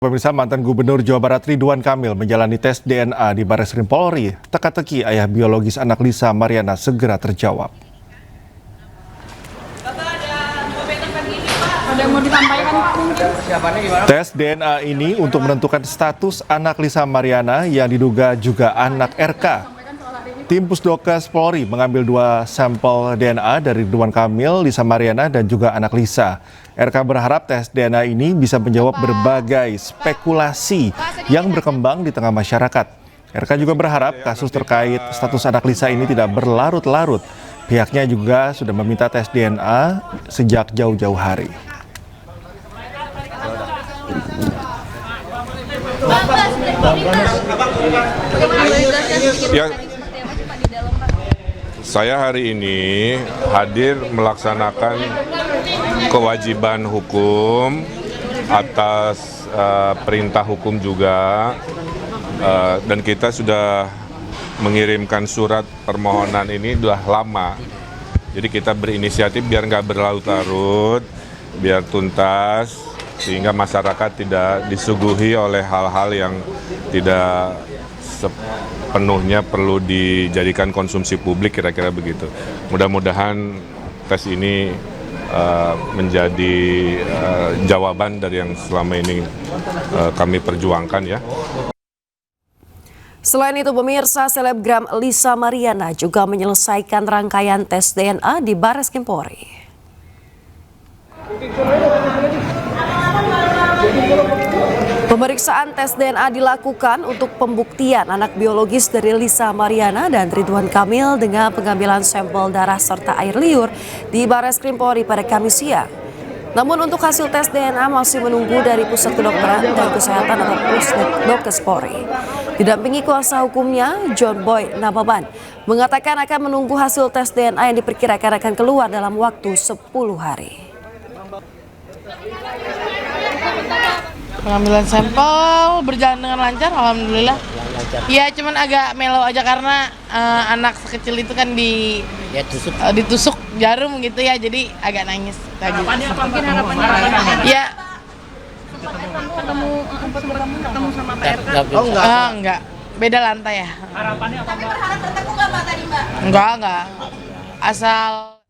Pemirsa, mantan Gubernur Jawa Barat Ridwan Kamil menjalani tes DNA di Barreskrim Polri. Teka-teki ayah biologis anak Lisa Mariana segera terjawab. Ada yang mau disampaikan Pak? Tes DNA ini untuk menentukan status anak Lisa Mariana yang diduga juga anak RK. Tim Pusdokes Polri mengambil 2 sampel DNA dari Ridwan Kamil, Lisa Mariana, dan juga anak Lisa. RK berharap tes DNA ini bisa menjawab berbagai spekulasi yang berkembang di tengah masyarakat. RK juga berharap kasus terkait status anak Lisa ini tidak berlarut-larut. Pihaknya juga sudah meminta tes DNA sejak jauh-jauh hari. Saya hari ini hadir melaksanakan kewajiban hukum atas perintah hukum juga, dan kita sudah mengirimkan surat permohonan ini sudah lama. Jadi kita berinisiatif biar nggak berlarut-larut, biar tuntas, sehingga masyarakat tidak disuguhi oleh hal-hal yang tidak sepenuhnya perlu dijadikan konsumsi publik, kira-kira begitu. Mudah-mudahan tes ini menjadi jawaban dari yang selama ini kami perjuangkan ya. Selain itu, pemirsa, selebgram Lisa Mariana juga menyelesaikan rangkaian tes DNA di Barreskrim Polri. Pemeriksaan tes DNA dilakukan untuk pembuktian anak biologis dari Lisa Mariana dan Ridwan Kamil dengan pengambilan sampel darah serta air liur di Barreskrim Polri pada Kamis siang. Namun untuk hasil tes DNA masih menunggu dari Pusat Kedokteran dan Kesehatan atau Pusdokes Polri. Didampingi kuasa hukumnya, John Boy Nababan, mengatakan akan menunggu hasil tes DNA yang diperkirakan akan keluar dalam waktu 10 hari. Pengambilan sampel berjalan dengan lancar, alhamdulillah. Ya, cuman agak melo aja karena anak sekecil itu kan ditusuk jarum gitu ya, jadi agak nangis. Harapannya apa? Mungkin harapannya ya ketemu sama Pak RK. Oh, enggak. Beda lantai ya. Harapannya apa? Tapi berharap bertemu enggak Pak tadi, Mbak? Enggak. Asal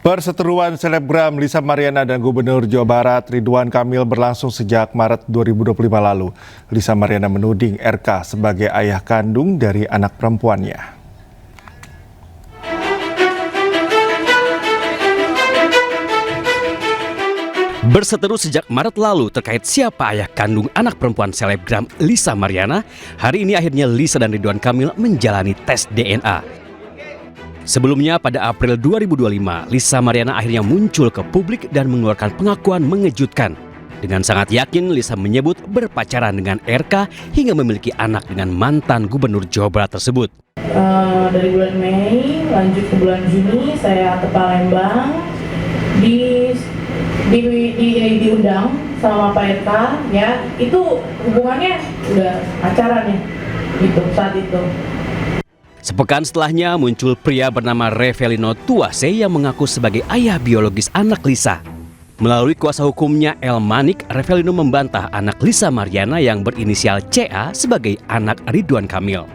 Perseteruan selebgram Lisa Mariana dan Gubernur Jawa Barat Ridwan Kamil berlangsung sejak Maret 2025 lalu. Lisa Mariana menuding RK sebagai ayah kandung dari anak perempuannya. Berseteru sejak Maret lalu terkait siapa ayah kandung anak perempuan selebgram Lisa Mariana, hari ini akhirnya Lisa dan Ridwan Kamil menjalani tes DNA. Sebelumnya pada April 2025, Lisa Mariana akhirnya muncul ke publik dan mengeluarkan pengakuan mengejutkan. Dengan sangat yakin, Lisa menyebut berpacaran dengan RK hingga memiliki anak dengan mantan Gubernur Jawa Barat tersebut. Dari bulan Mei lanjut ke bulan Juni, saya ke Palembang diundang sama Pak RK, ya itu hubungannya udah pacaran ya, gitu saat itu. Sepekan setelahnya muncul pria bernama Revelino Tuase yang mengaku sebagai ayah biologis anak Lisa. Melalui kuasa hukumnya El Manik, Revelino membantah anak Lisa Mariana yang berinisial CA sebagai anak Ridwan Kamil.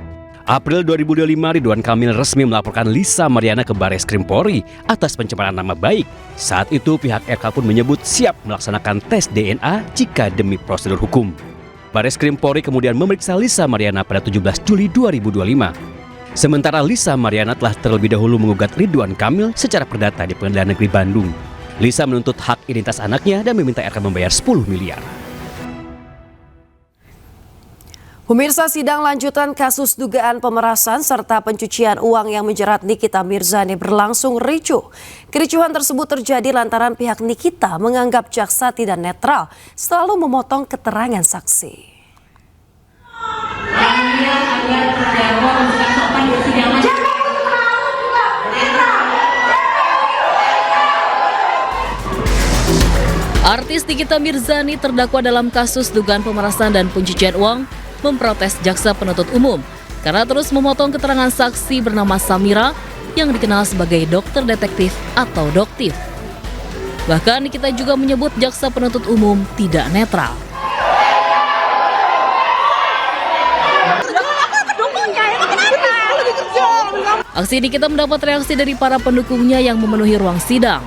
April 2025, Ridwan Kamil resmi melaporkan Lisa Mariana ke Barreskrim Polri atas pencemaran nama baik. Saat itu pihak RK pun menyebut siap melaksanakan tes DNA jika demi prosedur hukum. Barreskrim Polri kemudian memeriksa Lisa Mariana pada 17 Juli 2025. Sementara Lisa Mariana telah terlebih dahulu mengugat Ridwan Kamil secara perdata di Pengadilan Negeri Bandung. Lisa menuntut hak identitas anaknya dan meminta RK membayar 10 miliar. Pemirsa, sidang lanjutan kasus dugaan pemerasan serta pencucian uang yang menjerat Nikita Mirzani berlangsung ricuh. Kericuhan tersebut terjadi lantaran pihak Nikita menganggap jaksa tidak netral, selalu memotong keterangan saksi. Artis Nikita Mirzani terdakwa dalam kasus dugaan pemerasan dan pencucian uang memprotes jaksa penuntut umum karena terus memotong keterangan saksi bernama Samira yang dikenal sebagai dokter detektif atau doktif. Bahkan Nikita juga menyebut jaksa penuntut umum tidak netral. Aksi Nikita mendapat reaksi dari para pendukungnya yang memenuhi ruang sidang.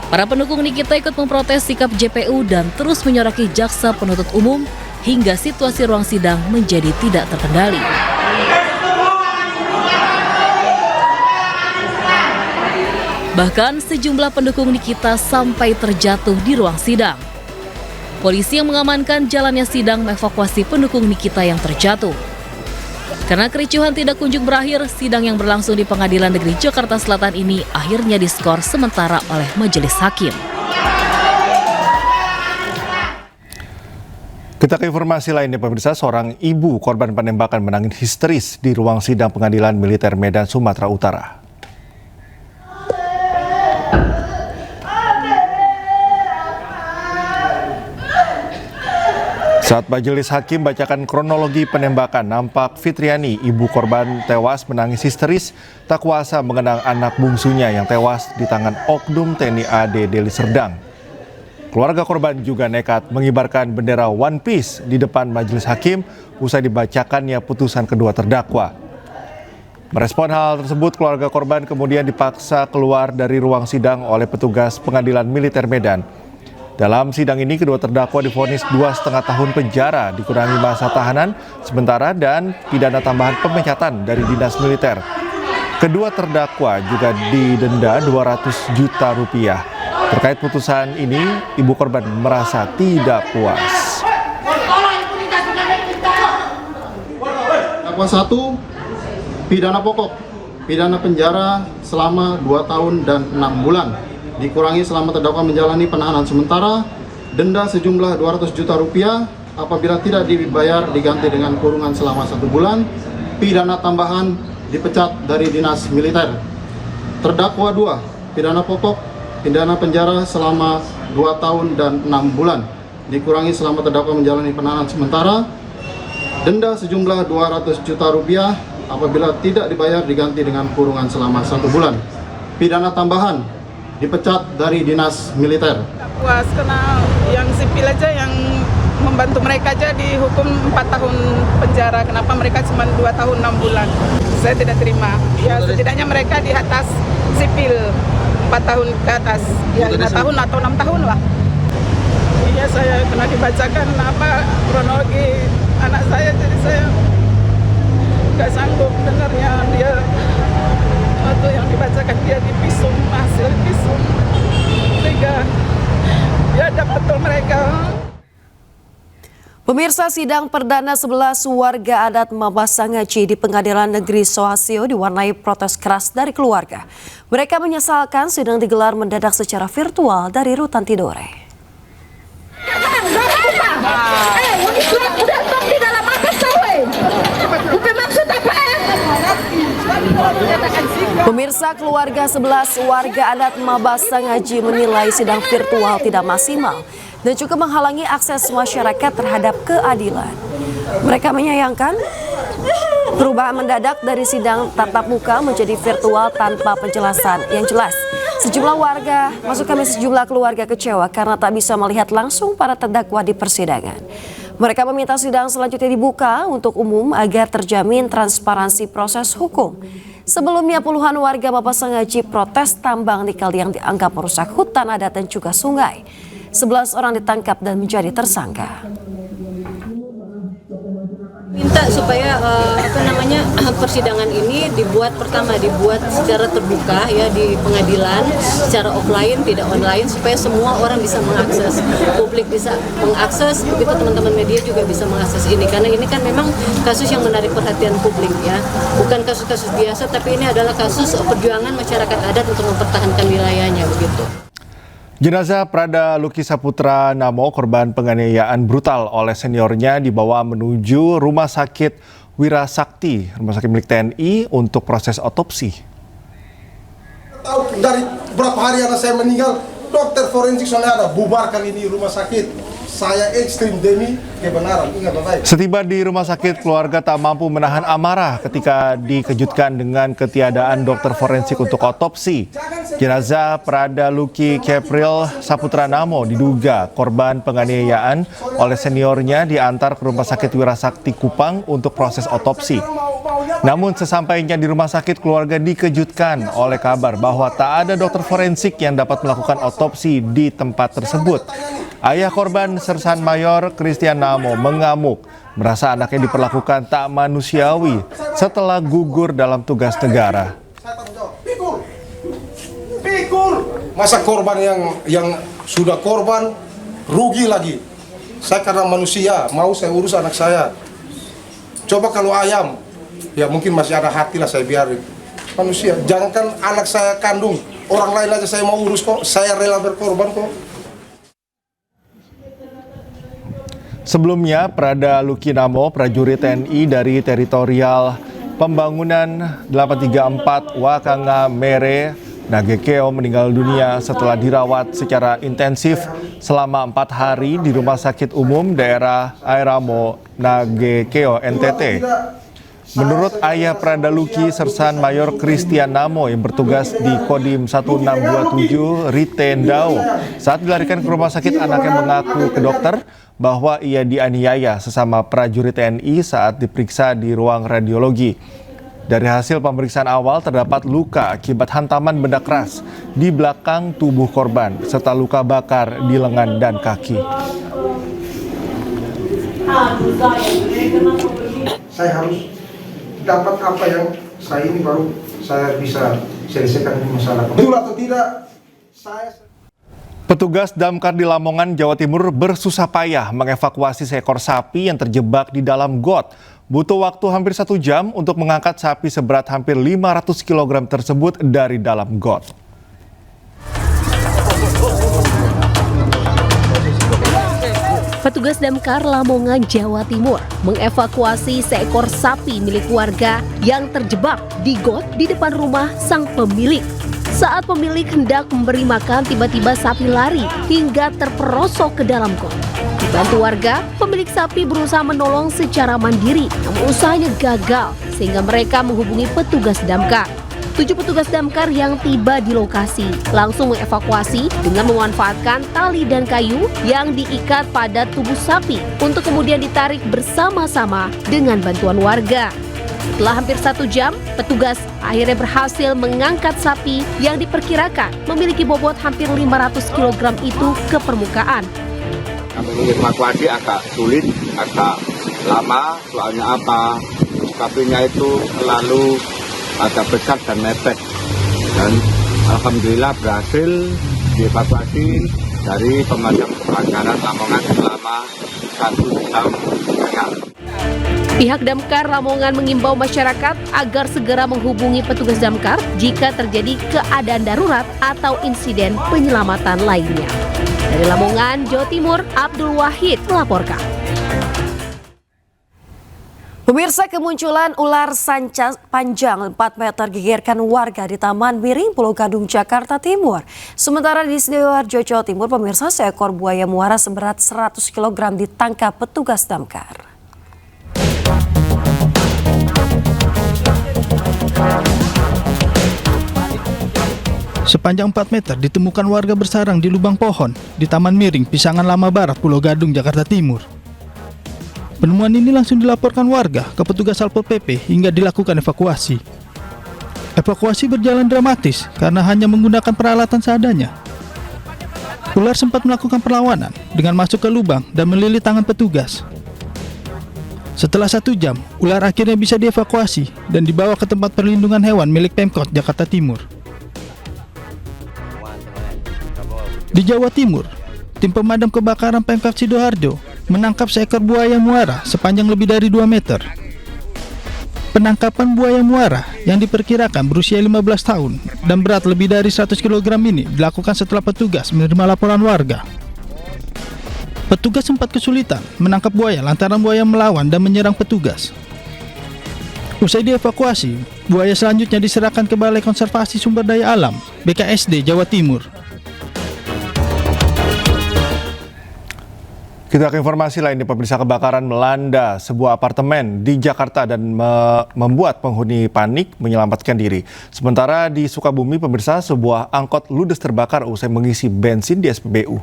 Para pendukung Nikita ikut memprotes sikap JPU dan terus menyoraki jaksa penuntut umum hingga situasi ruang sidang menjadi tidak terkendali. Bahkan sejumlah pendukung Nikita sampai terjatuh di ruang sidang. Polisi yang mengamankan jalannya sidang mengevakuasi pendukung Nikita yang terjatuh. Karena kericuhan tidak kunjung berakhir, sidang yang berlangsung di Pengadilan Negeri Jakarta Selatan ini akhirnya diskor sementara oleh majelis hakim. Kita ke informasi lainnya, pemirsa. Seorang ibu korban penembakan menangis histeris di ruang sidang Pengadilan Militer Medan, Sumatera Utara. Saat majelis hakim bacakan kronologi penembakan, nampak Fitriani, ibu korban tewas, menangis histeris tak kuasa mengenang anak bungsunya yang tewas di tangan oknum TNI AD Deli Serdang. Keluarga korban juga nekat mengibarkan bendera One Piece di depan majelis hakim usai dibacakannya putusan kedua terdakwa. Merespon hal tersebut, keluarga korban kemudian dipaksa keluar dari ruang sidang oleh petugas Pengadilan Militer Medan. Dalam sidang ini, kedua terdakwa divonis 2,5 tahun penjara, dikurangi masa tahanan sementara dan pidana tambahan pemecatan dari dinas militer. Kedua terdakwa juga didenda 200 juta rupiah. Terkait putusan ini, ibu korban merasa tidak puas. Dakwa 1, pidana pokok, pidana penjara selama 2 tahun dan 6 bulan. Dikurangi selama terdakwa menjalani penahanan sementara, denda sejumlah 200 juta rupiah, apabila tidak dibayar diganti dengan kurungan selama 1 bulan, pidana tambahan dipecat dari dinas militer. Terdakwa 2, pidana pokok, pidana penjara selama 2 tahun dan 6 bulan, dikurangi selama terdakwa menjalani penahanan sementara, denda sejumlah 200 juta rupiah, apabila tidak dibayar diganti dengan kurungan selama 1 bulan. Pidana tambahan dipecat dari dinas militer. Puas karena yang sipil aja yang membantu mereka aja dihukum 4 tahun penjara. Kenapa mereka cuma 2 tahun 6 bulan? Saya tidak terima. Ya setidaknya mereka di atas sipil 4 tahun ke atas. Ya 5 tahun atau 6 tahun lah. Iya, saya kena dibacakan kronologi anak saya, jadi saya nggak sanggup dengarnya. Dia waktu yang dibacakan dia di visum, hasil visum, sehingga ya dapat betul mereka. Pemirsa, sidang perdana 11 warga adat Mabasangaci di Pengadilan Negeri Sohasio diwarnai protes keras dari keluarga. Mereka menyesalkan sidang digelar mendadak secara virtual dari rutan Tidore. Pemirsa, keluarga 11 warga adat Mabasangaci menilai sidang virtual tidak maksimal dan juga menghalangi akses masyarakat terhadap keadilan. Mereka menyayangkan perubahan mendadak dari sidang tatap muka menjadi virtual tanpa penjelasan yang jelas. Sejumlah keluarga kecewa karena tak bisa melihat langsung para terdakwa di persidangan. Mereka meminta sidang selanjutnya dibuka untuk umum agar terjamin transparansi proses hukum. Sebelumnya puluhan warga Mabasangaci protes tambang nikel yang dianggap merusak hutan adat dan juga sungai. 11 orang ditangkap dan menjadi tersangka. Minta supaya persidangan ini dibuat secara terbuka ya di pengadilan, secara offline tidak online, supaya semua orang bisa mengakses, publik bisa mengakses, begitu teman-teman media juga bisa mengakses ini, karena ini kan memang kasus yang menarik perhatian publik ya, bukan kasus-kasus biasa, tapi ini adalah kasus perjuangan masyarakat adat untuk mempertahankan wilayahnya begitu. Jenazah Prada Luki Saputra Namo, korban penganiayaan brutal oleh seniornya, dibawa menuju Rumah Sakit Wira Sakti, rumah sakit milik TNI untuk proses otopsi. Tahu dari berapa hari anak saya meninggal, dokter forensik soalnya ada, bubarkan ini rumah sakit. Saya ekstrim demi kebenaran, ingat baik. Setiba di rumah sakit, keluarga tak mampu menahan amarah ketika dikejutkan dengan ketiadaan dokter forensik untuk otopsi. Jenazah Prada Luki Kepril Saputra Namo diduga korban penganiayaan oleh seniornya diantar ke Rumah Sakit Wira Sakti Kupang untuk proses otopsi. Namun sesampainya di rumah sakit, keluarga dikejutkan oleh kabar bahwa tak ada dokter forensik yang dapat melakukan otopsi di tempat tersebut. Ayah korban Sersan Mayor Christian Namo mengamuk, merasa anaknya diperlakukan tak manusiawi setelah gugur dalam tugas negara. Pikul. Masa korban yang sudah korban rugi lagi. Saya karena manusia, mau saya urus anak saya. Coba kalau ayam, ya mungkin masih ada hati lah saya biarin. Manusia, jangankan anak saya kandung, orang lain aja saya mau urus kok, saya rela berkorban kok. Sebelumnya, Prada Luki Namo, prajurit TNI dari Teritorial Pembangunan 834 Wakanga Mere Nagekeo meninggal dunia setelah dirawat secara intensif selama 4 hari di Rumah Sakit Umum Daerah Airamo Nagekeo, NTT. Menurut ayah Prada Luki, Sersan Mayor Christian Namo yang bertugas di Kodim 1627 Ritendau, saat dilarikan ke rumah sakit, anaknya mengaku ke dokter bahwa ia dianiaya sesama prajurit TNI saat diperiksa di ruang radiologi. Dari hasil pemeriksaan awal terdapat luka akibat hantaman benda keras di belakang tubuh korban serta luka bakar di lengan dan kaki. Saya harus dapat apa yang saya ini baru saya bisa selesaikan masalah. Betul atau tidak? Petugas damkar di Lamongan, Jawa Timur bersusah payah mengevakuasi seekor sapi yang terjebak di dalam got. Butuh waktu hampir 1 jam untuk mengangkat sapi seberat hampir 500 kg tersebut dari dalam got. Petugas damkar Lamongan, Jawa Timur mengevakuasi seekor sapi milik warga yang terjebak di got di depan rumah sang pemilik. Saat pemilik hendak memberi makan, tiba-tiba sapi lari hingga terperosok ke dalam got. Dibantu warga, pemilik sapi berusaha menolong secara mandiri, namun usahanya gagal sehingga mereka menghubungi petugas damkar. 7 petugas damkar yang tiba di lokasi langsung mengevakuasi dengan memanfaatkan tali dan kayu yang diikat pada tubuh sapi untuk kemudian ditarik bersama-sama dengan bantuan warga. Setelah hampir 1 jam, petugas akhirnya berhasil mengangkat sapi yang diperkirakan memiliki bobot hampir 500 kg itu ke permukaan. Evakuasi agak sulit, agak lama, soalnya apa? Sapinya itu lalu agak besar dan mepet, dan alhamdulillah berhasil dievakuasi dari pemadam kebakaran Lamongan selama 1 jam setengah. Pihak damkar Lamongan mengimbau masyarakat agar segera menghubungi petugas damkar jika terjadi keadaan darurat atau insiden penyelamatan lainnya. Dari Lamongan, Jawa Timur, Abdul Wahid melaporkan. Pemirsa, kemunculan ular sanca panjang 4 meter gegerkan warga di Taman Miring, Pulau Gadung, Jakarta Timur. Sementara di Sidoarjo, Jawa Timur, pemirsa, seekor buaya muara seberat 100 kg ditangkap petugas damkar. Sepanjang 4 meter ditemukan warga bersarang di lubang pohon di Taman Miring, Pisangan Lama Barat, Pulau Gadung, Jakarta Timur. Penemuan ini langsung dilaporkan warga ke petugas Satpol PP hingga dilakukan evakuasi. Evakuasi berjalan dramatis karena hanya menggunakan peralatan seadanya. Ular sempat melakukan perlawanan dengan masuk ke lubang dan melilit tangan petugas. Setelah 1 jam, ular akhirnya bisa dievakuasi dan dibawa ke tempat perlindungan hewan milik Pemkot Jakarta Timur. Di Jawa Timur, tim pemadam kebakaran Pemkab Sidoarjo menangkap seekor buaya muara sepanjang lebih dari 2 meter. Penangkapan buaya muara yang diperkirakan berusia 15 tahun dan berat lebih dari 100 kg ini dilakukan setelah petugas menerima laporan warga. Petugas sempat kesulitan menangkap buaya lantaran buaya melawan dan menyerang petugas. Usai dievakuasi, buaya selanjutnya diserahkan ke Balai Konservasi Sumber Daya Alam BKSD Jawa Timur. Kita ke informasi lain, pemirsa. Kebakaran melanda sebuah apartemen di Jakarta dan membuat penghuni panik menyelamatkan diri. Sementara di Sukabumi, pemirsa, sebuah angkot ludes terbakar usai mengisi bensin di SPBU.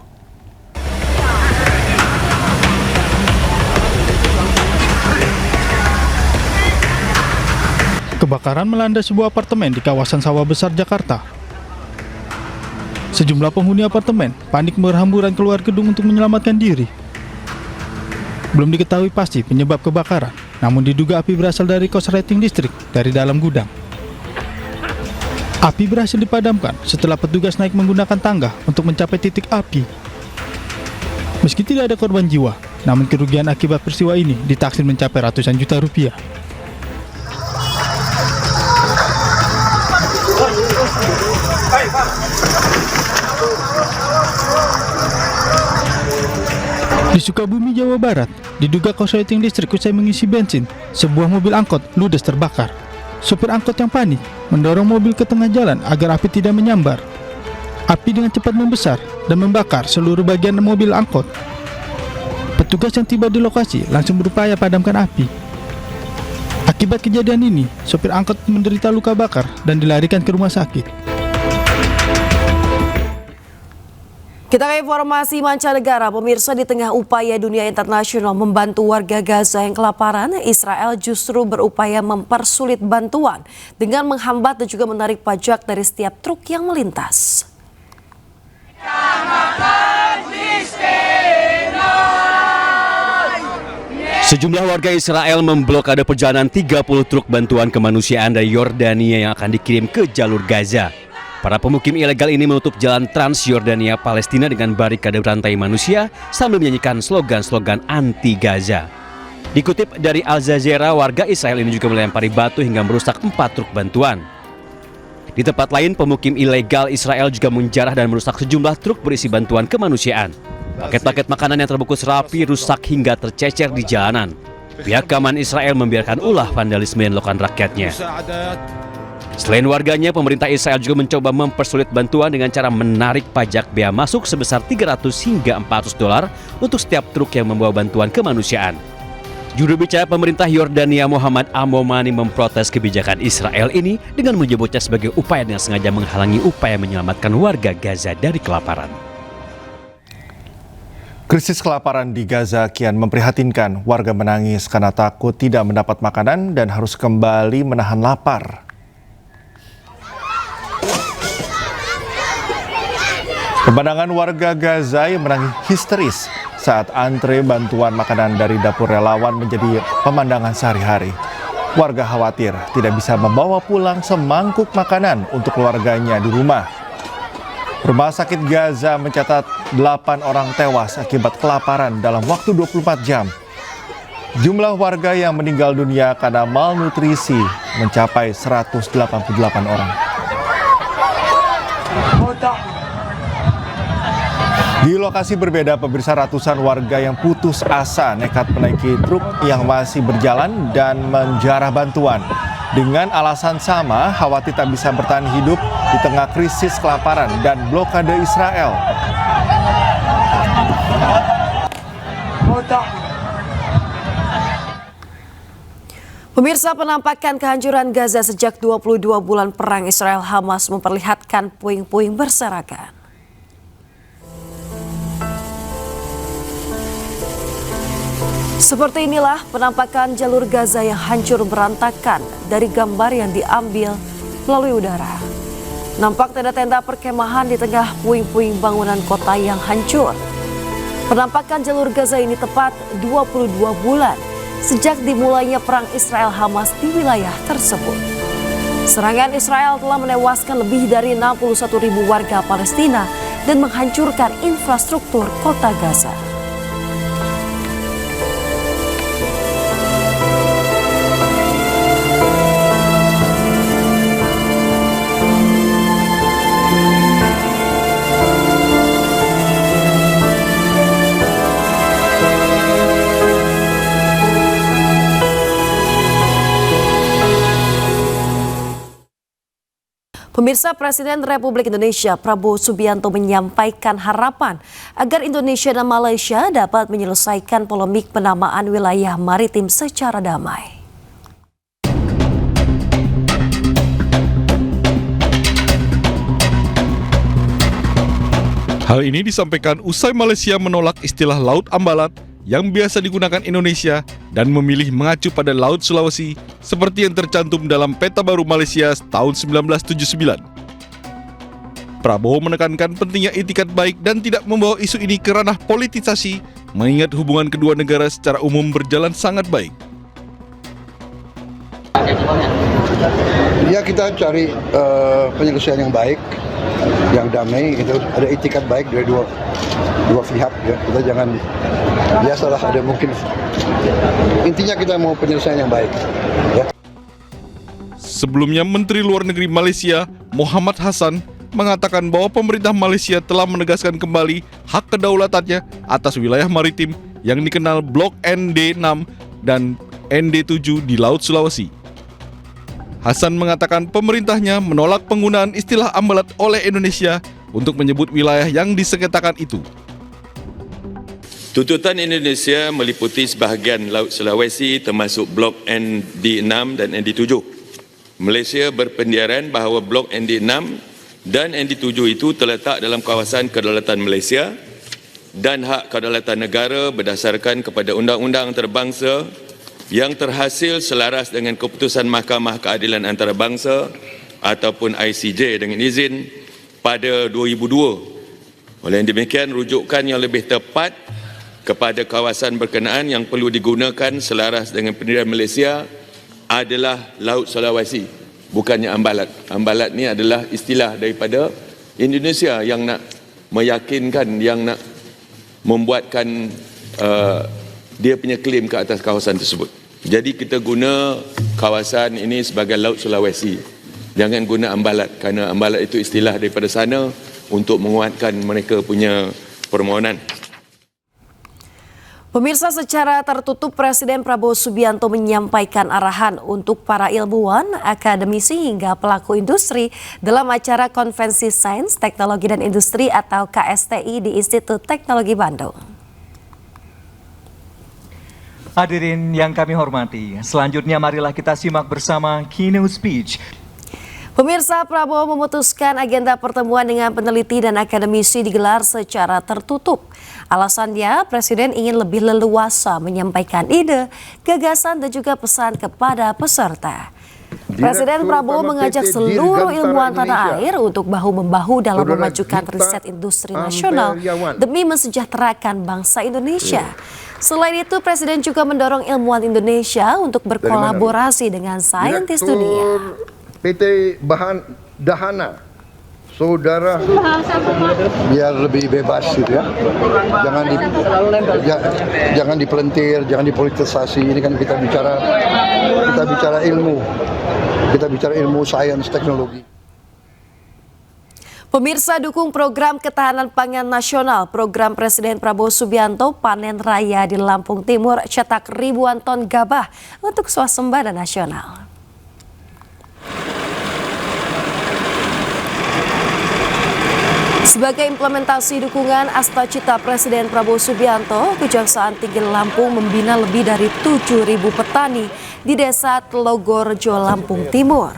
Kebakaran melanda sebuah apartemen di kawasan Sawah Besar, Jakarta. Sejumlah penghuni apartemen panik berhamburan keluar gedung untuk menyelamatkan diri. Belum diketahui pasti penyebab kebakaran, namun diduga api berasal dari korsleting listrik dari dalam gudang. Api berhasil dipadamkan setelah petugas naik menggunakan tangga untuk mencapai titik api. Meski tidak ada korban jiwa, namun kerugian akibat peristiwa ini ditaksir mencapai ratusan juta rupiah. Di Sukabumi, Jawa Barat, diduga korsleting listrik usai mengisi bensin, sebuah mobil angkot ludes terbakar. Sopir angkot yang panik mendorong mobil ke tengah jalan agar api tidak menyambar. Api dengan cepat membesar dan membakar seluruh bagian mobil angkot. Petugas yang tiba di lokasi langsung berupaya padamkan api. Akibat kejadian ini, sopir angkot menderita luka bakar dan dilarikan ke rumah sakit. Kita ke informasi mancanegara, pemirsa. Di tengah upaya dunia internasional membantu warga Gaza yang kelaparan, Israel justru berupaya mempersulit bantuan dengan menghambat dan juga menarik pajak dari setiap truk yang melintas. Sejumlah warga Israel memblokade perjalanan 30 truk bantuan kemanusiaan dari Yordania yang akan dikirim ke jalur Gaza. Para pemukim ilegal ini menutup jalan Trans Yordania Palestina dengan barikade berantai manusia sambil menyanyikan slogan-slogan anti Gaza. Dikutip dari Al Jazeera, warga Israel ini juga melempari batu hingga merusak 4 truk bantuan. Di tempat lain, pemukim ilegal Israel juga menjarah dan merusak sejumlah truk berisi bantuan kemanusiaan. Paket-paket makanan yang terbungkus rapi rusak hingga tercecer di jalanan. Pihak keamanan Israel membiarkan ulah vandalisme yang dilakukan rakyatnya. Selain warganya, pemerintah Israel juga mencoba mempersulit bantuan dengan cara menarik pajak bea masuk sebesar $300 hingga $400 untuk setiap truk yang membawa bantuan kemanusiaan. Juru bicara pemerintah Yordania Muhammad Amomani memprotes kebijakan Israel ini dengan menyebutnya sebagai upaya dengan sengaja menghalangi upaya menyelamatkan warga Gaza dari kelaparan. Krisis kelaparan di Gaza kian memprihatinkan. Warga menangis karena takut tidak mendapat makanan dan harus kembali menahan lapar. Pemandangan warga Gaza yang menangis histeris saat antre bantuan makanan dari dapur relawan menjadi pemandangan sehari-hari. Warga khawatir tidak bisa membawa pulang semangkuk makanan untuk keluarganya di rumah. Rumah sakit Gaza mencatat 8 orang tewas akibat kelaparan dalam waktu 24 jam. Jumlah warga yang meninggal dunia karena malnutrisi mencapai 188 orang. Di lokasi berbeda, pemirsa, ratusan warga yang putus asa nekat menaiki truk yang masih berjalan dan menjarah bantuan. Dengan alasan sama, khawatir tak bisa bertahan hidup di tengah krisis kelaparan dan blokade Israel. Pemirsa, penampakan kehancuran Gaza sejak 22 bulan perang Israel-Hamas memperlihatkan puing-puing berserakan. Seperti inilah penampakan jalur Gaza yang hancur berantakan dari gambar yang diambil melalui udara. Nampak tenda-tenda perkemahan di tengah puing-puing bangunan kota yang hancur. Penampakan jalur Gaza ini tepat 22 bulan sejak dimulainya perang Israel-Hamas di wilayah tersebut. Serangan Israel telah menewaskan lebih dari 61.000 warga Palestina dan menghancurkan infrastruktur kota Gaza. Pemirsa, Presiden Republik Indonesia Prabowo Subianto menyampaikan harapan agar Indonesia dan Malaysia dapat menyelesaikan polemik penamaan wilayah maritim secara damai. Hal ini disampaikan usai Malaysia menolak istilah Laut Ambalat yang biasa digunakan Indonesia dan memilih mengacu pada Laut Sulawesi seperti yang tercantum dalam peta baru Malaysia tahun 1979. Prabowo menekankan pentingnya itikat baik dan tidak membawa isu ini ke ranah politisasi, mengingat hubungan kedua negara secara umum berjalan sangat baik. Ya, kita cari penyelesaian yang baik, yang damai, itu ada itikat baik dari dua pihak. Ya. Kita jangan biasalah ada mungkin intinya kita mau penyelesaian yang baik. Ya. Sebelumnya Menteri Luar Negeri Malaysia Muhammad Hassan mengatakan bahwa pemerintah Malaysia telah menegaskan kembali hak kedaulatannya atas wilayah maritim yang dikenal Blok ND6 dan ND7 di Laut Sulawesi. Hassan mengatakan pemerintahnya menolak penggunaan istilah ambalat oleh Indonesia untuk menyebut wilayah yang disengketakan itu. Tuntutan Indonesia meliputi sebahagian Laut Sulawesi termasuk Blok ND6 dan ND7. Malaysia berpendirian bahawa Blok ND6 dan ND7 itu terletak dalam kawasan kedaulatan Malaysia dan hak kedaulatan negara berdasarkan kepada undang-undang antarabangsa yang terhasil selaras dengan keputusan Mahkamah Keadilan Antarabangsa ataupun ICJ dengan izin pada 2002. Oleh demikian, rujukan yang lebih tepat kepada kawasan berkenaan yang perlu digunakan selaras dengan pendirian Malaysia adalah Laut Sulawesi, bukannya ambalat. Ambalat ni adalah istilah daripada Indonesia yang nak meyakinkan, yang nak membuatkan dia punya klaim ke atas kawasan tersebut. Jadi kita guna kawasan ini sebagai Laut Sulawesi. Jangan guna ambalat, kerana ambalat itu istilah daripada sana untuk menguatkan mereka punya permohonan. Pemirsa, secara tertutup Presiden Prabowo Subianto menyampaikan arahan untuk para ilmuwan, akademisi hingga pelaku industri dalam acara Konvensi Sains, Teknologi dan Industri atau KSTI di Institut Teknologi Bandung. Hadirin yang kami hormati, selanjutnya marilah kita simak bersama keynote speech. Pemirsa, Prabowo memutuskan agenda pertemuan dengan peneliti dan akademisi digelar secara tertutup. Alasannya, Presiden ingin lebih leluasa menyampaikan ide, gagasan dan juga pesan kepada peserta. Presiden Prabowo mengajak seluruh ilmuwan tanah air untuk bahu-membahu dalam memajukan riset industri nasional demi mensejahterakan bangsa Indonesia. Selain itu, Presiden juga mendorong ilmuwan Indonesia untuk berkolaborasi dengan saintis dunia. PT Bahan Dahana, saudara, biar lebih bebas gitu ya. Jangan dipelintir, jangan dipolitisasi. Ini kan kita bicara ilmu. Kita bicara ilmu, sains, teknologi. Pemirsa, dukung program ketahanan pangan nasional. Program Presiden Prabowo Subianto Panen Raya di Lampung Timur cetak ribuan ton gabah untuk swasembada nasional. Sebagai implementasi dukungan Astacita Presiden Prabowo Subianto, Kejaksaan Tinggi Lampung membina lebih dari 7.000 petani di Desa Telogorjo, Lampung Timur.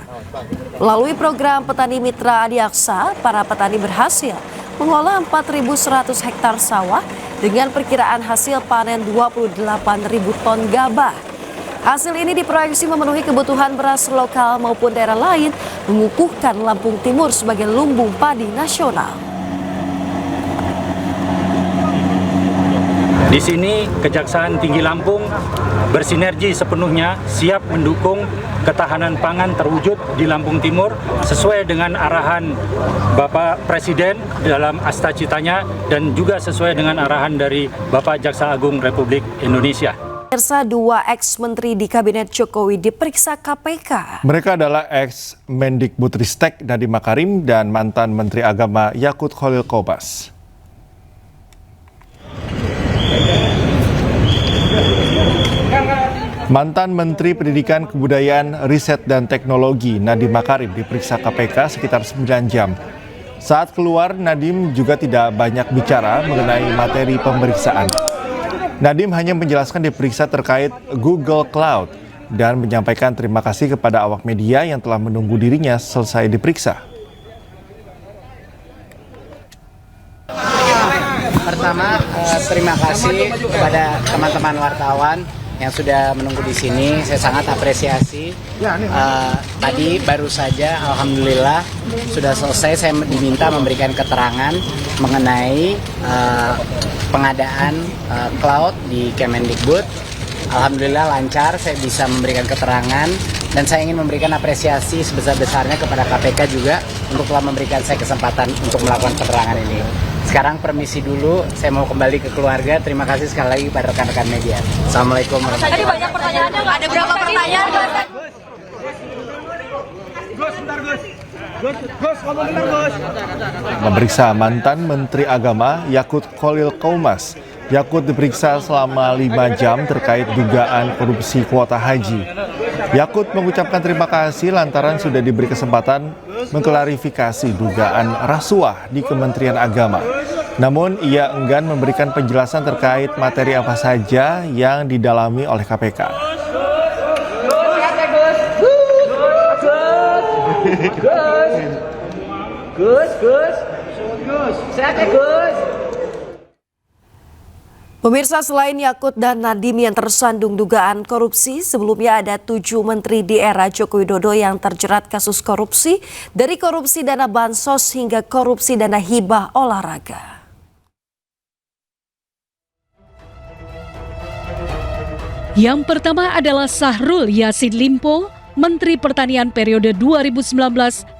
Melalui program Petani Mitra Adiaksa, para petani berhasil mengolah 4.100 hektar sawah dengan perkiraan hasil panen 28.000 ton gabah. Hasil ini diproyeksi memenuhi kebutuhan beras lokal maupun daerah lain, mengukuhkan Lampung Timur sebagai lumbung padi nasional. Di sini Kejaksaan Tinggi Lampung bersinergi sepenuhnya siap mendukung ketahanan pangan terwujud di Lampung Timur sesuai dengan arahan Bapak Presiden dalam Astacitanya dan juga sesuai dengan arahan dari Bapak Jaksa Agung Republik Indonesia. Pemirsa, 2 ex-menteri di Kabinet Jokowi diperiksa KPK. Mereka adalah ex-Mendikbudristek Nadiem Makarim dan mantan Menteri Agama Yakut Khalil Qobas. Mantan Menteri Pendidikan, Kebudayaan, Riset dan Teknologi Nadiem Makarim diperiksa KPK sekitar 9 jam. Saat keluar, Nadiem juga tidak banyak bicara mengenai materi pemeriksaan. Nadiem hanya menjelaskan diperiksa terkait Google Cloud dan menyampaikan terima kasih kepada awak media yang telah menunggu dirinya selesai diperiksa. pertama terima kasih kepada teman-teman wartawan yang sudah menunggu di sini. Saya sangat apresiasi. Tadi baru saja, alhamdulillah sudah selesai. Saya diminta memberikan keterangan mengenai pengadaan cloud di Kemendikbud. Alhamdulillah lancar, saya bisa memberikan keterangan dan saya ingin memberikan apresiasi sebesar-besarnya kepada KPK juga untuk telah memberikan saya kesempatan untuk melakukan keterangan ini. Sekarang permisi dulu, saya mau kembali ke keluarga. Terima kasih sekali lagi pada rekan-rekan media. Assalamualaikum warahmatullahi wabarakatuh. Tadi banyak pertanyaannya nggak? Ada berapa pertanyaan? Memeriksa mantan Menteri Agama Yakut Khalil Qaumas. Yakut diperiksa selama 5 jam terkait dugaan korupsi kuota haji. Yakut mengucapkan terima kasih lantaran sudah diberi kesempatan mengklarifikasi dugaan rasuah di Kementerian Agama. Namun ia enggan memberikan penjelasan terkait materi apa saja yang didalami oleh KPK. Pemirsa, selain Yakut dan Nadiem yang tersandung dugaan korupsi, sebelumnya ada 7 menteri di era Joko Widodo yang terjerat kasus korupsi, dari korupsi dana bansos hingga korupsi dana hibah olahraga. Yang pertama adalah Syahrul Yassin Limpo, Menteri Pertanian periode 2019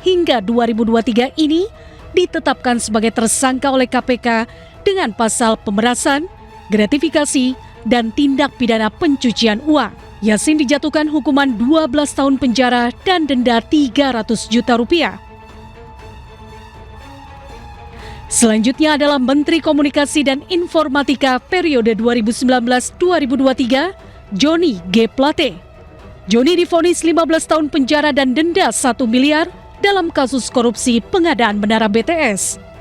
hingga 2023 ini ditetapkan sebagai tersangka oleh KPK dengan pasal pemerasan, gratifikasi, dan tindak pidana pencucian uang. Yassin dijatuhkan hukuman 12 tahun penjara dan denda 300 juta rupiah. Selanjutnya adalah Menteri Komunikasi dan Informatika periode 2019-2023, Johnny G. Plate. Johnny divonis 15 tahun penjara dan denda 1 miliar dalam kasus korupsi pengadaan menara BTS.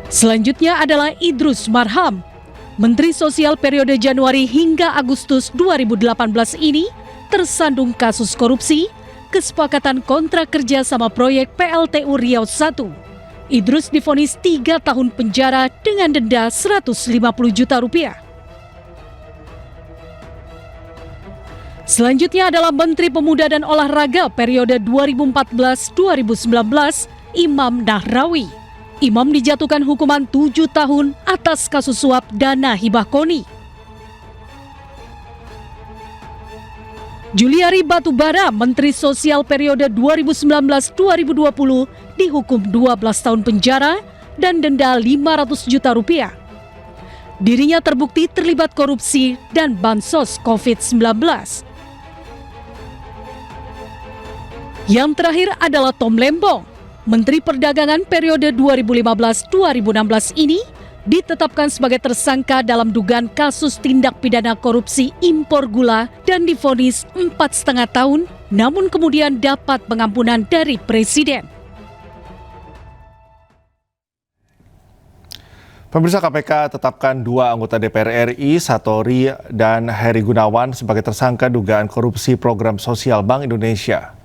Selanjutnya adalah Idrus Marham, Menteri Sosial periode Januari hingga Agustus 2018 ini tersandung kasus korupsi, kesepakatan kontrak kerja sama proyek PLTU Riau 1. Idrus divonis 3 tahun penjara dengan denda 150 juta rupiah. Selanjutnya adalah Menteri Pemuda dan Olahraga periode 2014-2019, Imam Nahrawi. Imam dijatuhkan hukuman 7 tahun atas kasus suap dana hibah KONI. Juliari Batubara, Menteri Sosial periode 2019-2020, dihukum 12 tahun penjara dan denda 500 juta rupiah. Dirinya terbukti terlibat korupsi dan bansos COVID-19. Yang terakhir adalah Tom Lembong, Menteri Perdagangan periode 2015-2016 ini ditetapkan sebagai tersangka dalam dugaan kasus tindak pidana korupsi impor gula dan divonis 4,5 tahun, namun kemudian dapat pengampunan dari Presiden. Pemirsa, KPK tetapkan 2 anggota DPR RI, Satori dan Heri Gunawan sebagai tersangka dugaan korupsi program sosial Bank Indonesia.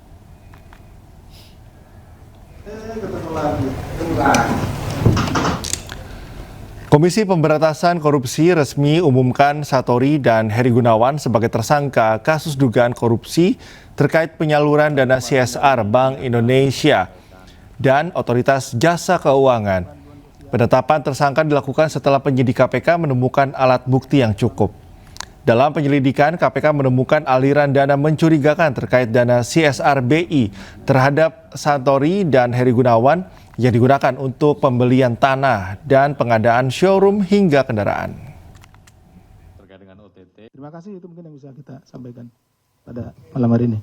Komisi Pemberantasan Korupsi resmi umumkan Satori dan Heri Gunawan sebagai tersangka kasus dugaan korupsi terkait penyaluran dana CSR Bank Indonesia dan Otoritas Jasa Keuangan. Penetapan tersangka dilakukan setelah penyidik KPK menemukan alat bukti yang cukup. Dalam penyelidikan, KPK menemukan aliran dana mencurigakan terkait dana CSR BI terhadap Satori dan Heri Gunawan yang digunakan untuk pembelian tanah dan pengadaan showroom hingga kendaraan. Terkait dengan OTT. Terima kasih, itu mungkin yang bisa kita sampaikan pada malam hari ini.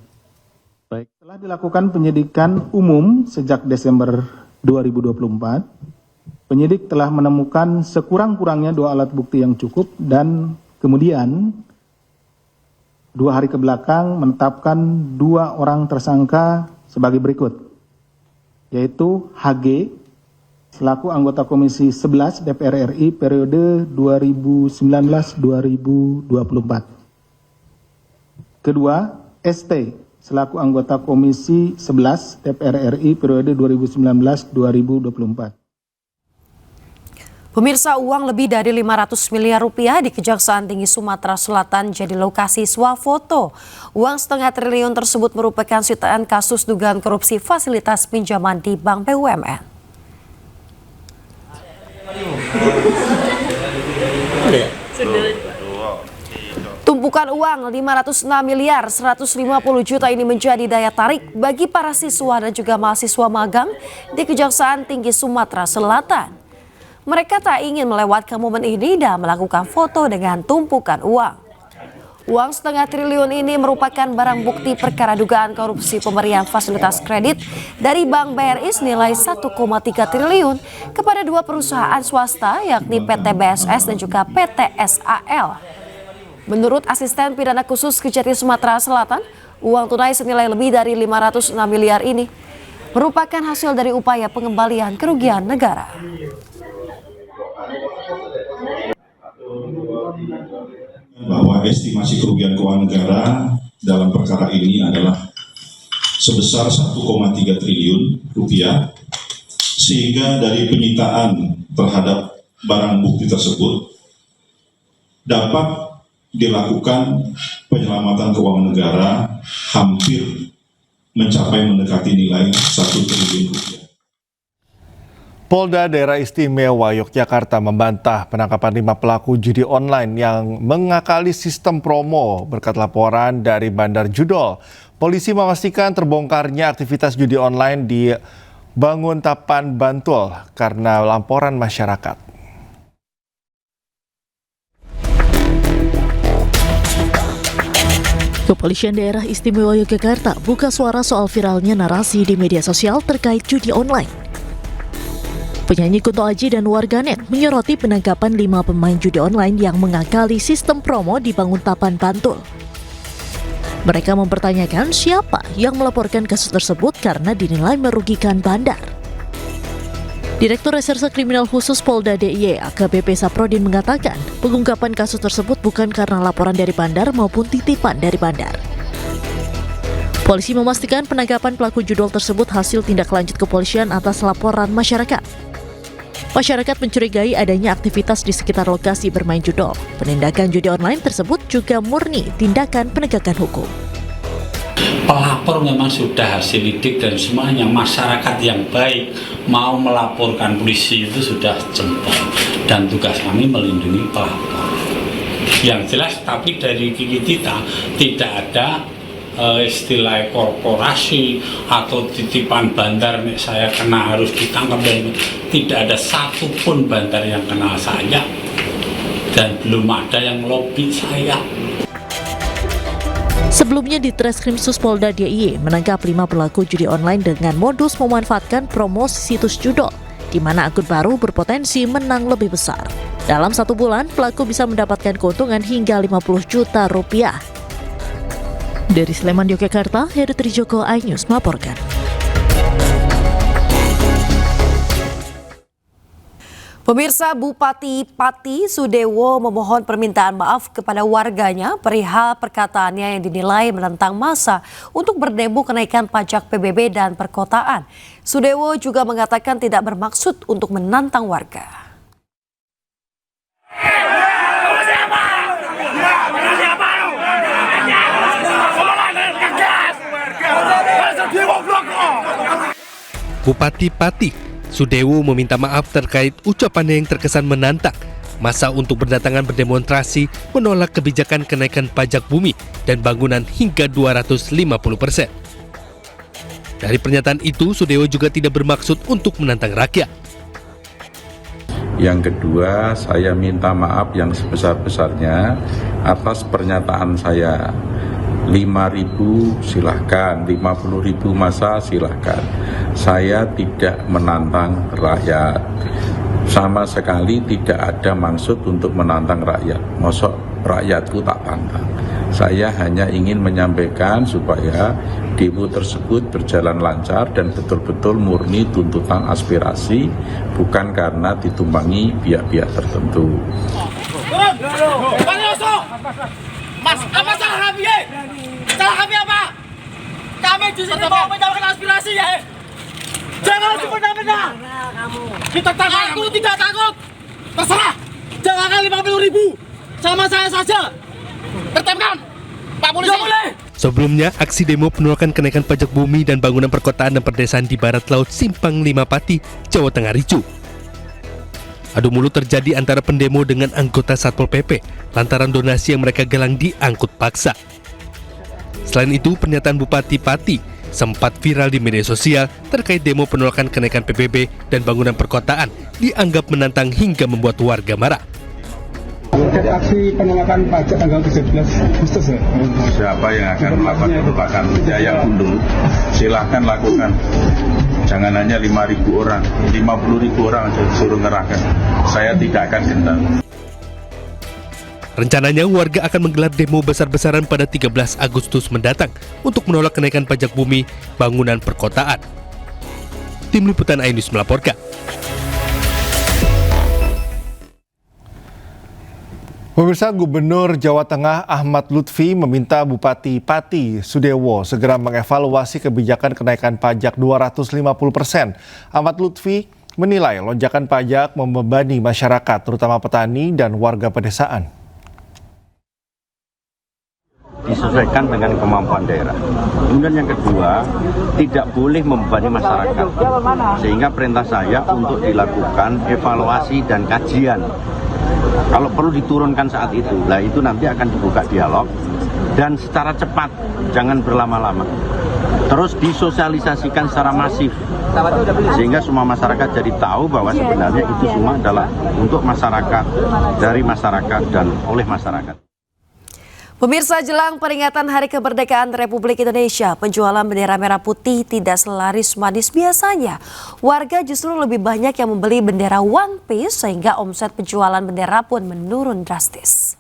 Baik, telah dilakukan penyidikan umum sejak Desember 2024. Penyidik telah menemukan sekurang-kurangnya 2 alat bukti yang cukup dan kemudian 2 hari ke belakang menetapkan 2 orang tersangka sebagai berikut, yaitu HG selaku anggota Komisi 11 DPR RI periode 2019-2024. Kedua, ST selaku anggota Komisi 11 DPR RI periode 2019-2024. Pemirsa, uang lebih dari 500 miliar rupiah di Kejaksaan Tinggi Sumatera Selatan jadi lokasi swafoto. Uang setengah triliun tersebut merupakan sitaan kasus dugaan korupsi fasilitas pinjaman di Bank BUMN. Tumpukan uang 506 miliar 150 juta ini menjadi daya tarik bagi para siswa dan juga mahasiswa magang di Kejaksaan Tinggi Sumatera Selatan. Mereka tak ingin melewatkan momen ini dan melakukan foto dengan tumpukan uang. Uang setengah triliun ini merupakan barang bukti perkara dugaan korupsi pemberian fasilitas kredit dari Bank BRI senilai 1,3 triliun kepada dua perusahaan swasta yakni PT BSS dan juga PT SAL. Menurut Asisten Pidana Khusus Kejati Sumatera Selatan, uang tunai senilai lebih dari 506 miliar ini merupakan hasil dari upaya pengembalian kerugian negara. Bahwa estimasi kerugian keuangan negara dalam perkara ini adalah sebesar 1,3 triliun rupiah, sehingga dari penyitaan terhadap barang bukti tersebut dapat dilakukan penyelamatan keuangan negara hampir mencapai mendekati nilai 1 triliun rupiah. Polda Daerah Istimewa Yogyakarta membantah penangkapan 5 pelaku judi online yang mengakali sistem promo berkat laporan dari Bandar Judol. Polisi memastikan terbongkarnya aktivitas judi online di Banguntapan, Bantul karena laporan masyarakat. Kepolisian Daerah Istimewa Yogyakarta buka suara soal viralnya narasi di media sosial terkait judi online. Penyanyi Kunto Aji dan warganet menyoroti penangkapan 5 pemain judi online yang mengakali sistem promo di Banguntapan, Bantul. Mereka mempertanyakan siapa yang melaporkan kasus tersebut karena dinilai merugikan bandar. Direktur Reserse Kriminal Khusus Polda DIY AKBP Saprodin mengatakan pengungkapan kasus tersebut bukan karena laporan dari bandar maupun titipan dari bandar. Polisi memastikan penangkapan pelaku judol tersebut hasil tindak lanjut kepolisian atas laporan masyarakat. Masyarakat mencurigai adanya aktivitas di sekitar lokasi bermain judol. Penindakan judi online tersebut juga murni tindakan penegakan hukum. Pelapor memang sudah hasil lidik dan semuanya masyarakat yang baik mau melaporkan polisi itu sudah jempol dan tugas kami melindungi pelapor. Yang jelas tapi dari kita tidak ada istilah korporasi atau titipan bandar saya kena harus ditangkap, dan tidak ada satupun bandar yang kenal saya dan belum ada yang lobby saya. Sebelumnya di Treskrimsus Polda DIY menangkap 5 pelaku judi online dengan modus memanfaatkan promosi situs judol, di mana akun baru berpotensi menang lebih besar. Dalam 1 bulan, pelaku bisa mendapatkan keuntungan hingga 50 juta rupiah. Dari Sleman, Yogyakarta, Heru Trijoko, iNews melaporkan. Pemirsa, Bupati Pati Sudewo memohon permintaan maaf kepada warganya perihal perkataannya yang dinilai menentang massa untuk berdemo kenaikan pajak PBB dan perkotaan. Sudewo juga mengatakan tidak bermaksud untuk menantang warga. Bupati Pati Sudewo meminta maaf terkait ucapannya yang terkesan menantang massa untuk berdatangan berdemonstrasi menolak kebijakan kenaikan pajak bumi dan bangunan hingga 250%. Dari pernyataan itu, Sudewo juga tidak bermaksud untuk menantang rakyat. Yang kedua, saya minta maaf yang sebesar-besarnya atas pernyataan saya. 5.000 silahkan, 50.000 masa silahkan. Saya tidak menantang rakyat. Sama sekali tidak ada maksud untuk menantang rakyat. Mosok rakyatku tak tantang. Saya hanya ingin menyampaikan supaya demo tersebut berjalan lancar dan betul-betul murni tuntutan aspirasi, bukan karena ditumpangi pihak-pihak tertentu. Mas, apa salah kami? Salah kami apa? Kami di sini mau menyampaikan aspirasi ya. Jangan semena-mena. Kita takut. Aku tidak takut. Terserah. Jangan 50.000. Sama saya saja. Tertibkan. Pak Polisi. Sebelumnya, aksi demo penolakan kenaikan pajak bumi dan bangunan perkotaan dan perdesaan di barat laut Simpang Lima Pati, Jawa Tengah ricuh. Adu mulut terjadi antara pendemo dengan anggota Satpol PP lantaran donasi yang mereka galang diangkut paksa. Selain itu, pernyataan Bupati Pati sempat viral di media sosial terkait demo penolakan kenaikan PBB dan bangunan perkotaan dianggap menantang hingga membuat warga marah. Dari aksi penolakan pajak tanggal 17 Agustus ya? Siapa yang akan melakukan penolakan? Ya yang dulu, silahkan lakukan. Jangan hanya 5.000 orang, 50.000 orang aja disuruh ngerahkan. Saya tidak akan gentar. Rencananya warga akan menggelar demo besar-besaran pada 13 Agustus mendatang untuk menolak kenaikan pajak bumi bangunan perkotaan. Tim Liputan iNews melaporkan. Pemirsa, Gubernur Jawa Tengah Ahmad Lutfi meminta Bupati Pati Sudewo segera mengevaluasi kebijakan kenaikan pajak 250%. Ahmad Lutfi menilai lonjakan pajak membebani masyarakat, terutama petani dan warga pedesaan. Disesuaikan dengan kemampuan daerah. Kemudian yang kedua, tidak boleh membebani masyarakat. Sehingga perintah saya untuk dilakukan evaluasi dan kajian. Kalau perlu diturunkan saat itu, nah itu nanti akan dibuka dialog dan secara cepat, jangan berlama-lama. Terus disosialisasikan secara masif, sehingga semua masyarakat jadi tahu bahwa sebenarnya itu semua adalah untuk masyarakat, dari masyarakat dan oleh masyarakat. Pemirsa, jelang peringatan Hari Kemerdekaan Republik Indonesia, penjualan bendera merah putih tidak selaris manis biasanya. Warga justru lebih banyak yang membeli bendera One Piece sehingga omset penjualan bendera pun menurun drastis.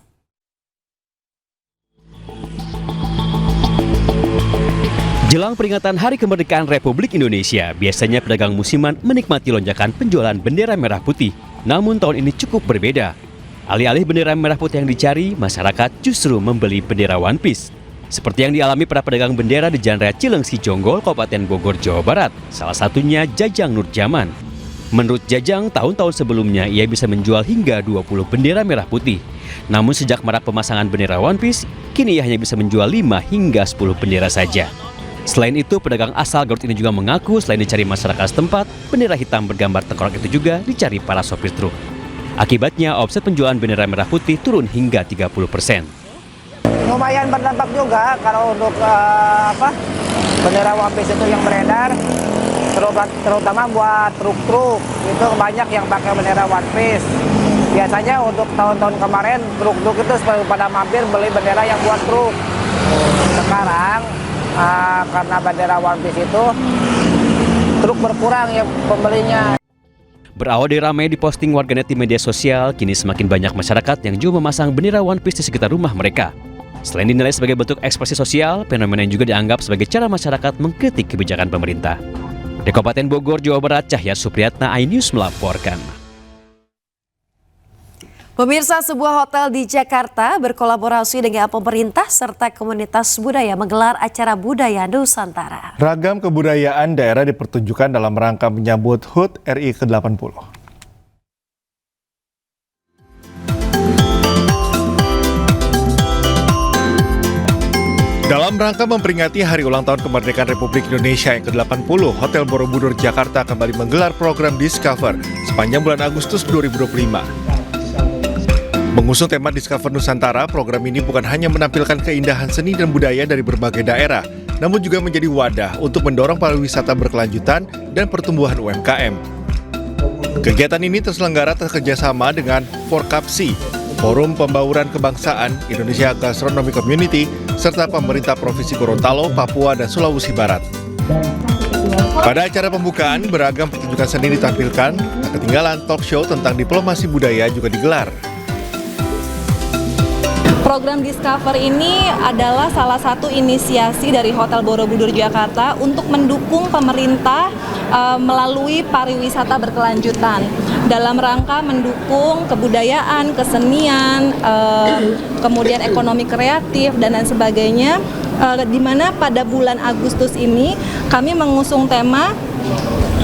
Jelang peringatan Hari Kemerdekaan Republik Indonesia, biasanya pedagang musiman menikmati lonjakan penjualan bendera merah putih. Namun tahun ini cukup berbeda. Alih-alih bendera merah putih yang dicari, masyarakat justru membeli bendera One Piece. Seperti yang dialami para pedagang bendera di Jalan Raya Cilengsi Jonggol, Kabupaten Bogor, Jawa Barat. Salah satunya Jajang Nurjaman. Menurut Jajang, tahun-tahun sebelumnya ia bisa menjual hingga 20 bendera merah putih. Namun sejak marak pemasangan bendera One Piece, kini ia hanya bisa menjual 5 hingga 10 bendera saja. Selain itu, pedagang asal Garut ini juga mengaku selain dicari masyarakat setempat, bendera hitam bergambar tengkorak itu juga dicari para sopir truk. Akibatnya, omset penjualan bendera merah putih turun hingga 30%. Lumayan berdampak juga kalau untuk bendera One Piece itu yang beredar, terutama buat truk-truk itu banyak yang pakai bendera One Piece. Biasanya untuk tahun-tahun kemarin truk-truk itu pada mampir beli bendera yang buat truk. Sekarang karena bendera One Piece itu truk berkurang ya pembelinya. Berawal dari ramai diposting warganet di media sosial, kini semakin banyak masyarakat yang juga memasang bendera One Piece di sekitar rumah mereka. Selain dinilai sebagai bentuk ekspresi sosial, fenomena yang juga dianggap sebagai cara masyarakat mengkritik kebijakan pemerintah. Di Kabupaten Bogor, Jawa Barat, Cahya Supriyatna, iNews melaporkan. Pemirsa, sebuah hotel di Jakarta berkolaborasi dengan pemerintah serta komunitas budaya menggelar acara budaya Nusantara. Ragam kebudayaan daerah dipertunjukkan dalam rangka menyambut HUT RI ke-80. Dalam rangka memperingati hari ulang tahun kemerdekaan Republik Indonesia yang ke-80, Hotel Borobudur Jakarta kembali menggelar program Discover sepanjang bulan Agustus 2025. Mengusung tema Discover Nusantara, program ini bukan hanya menampilkan keindahan seni dan budaya dari berbagai daerah, namun juga menjadi wadah untuk mendorong pariwisata berkelanjutan dan pertumbuhan UMKM. Kegiatan ini terselenggara kerjasama dengan Forkapsi, Forum Pembauran Kebangsaan Indonesia Gastronomi Community, serta pemerintah Provinsi Gorontalo, Papua, dan Sulawesi Barat. Pada acara pembukaan, beragam pertunjukan seni ditampilkan, tak ketinggalan talk show tentang diplomasi budaya juga digelar. Program Discover ini adalah salah satu inisiasi dari Hotel Borobudur Jakarta untuk mendukung pemerintah melalui pariwisata berkelanjutan dalam rangka mendukung kebudayaan, kesenian, kemudian ekonomi kreatif dan lain sebagainya. Di mana pada bulan Agustus ini kami mengusung tema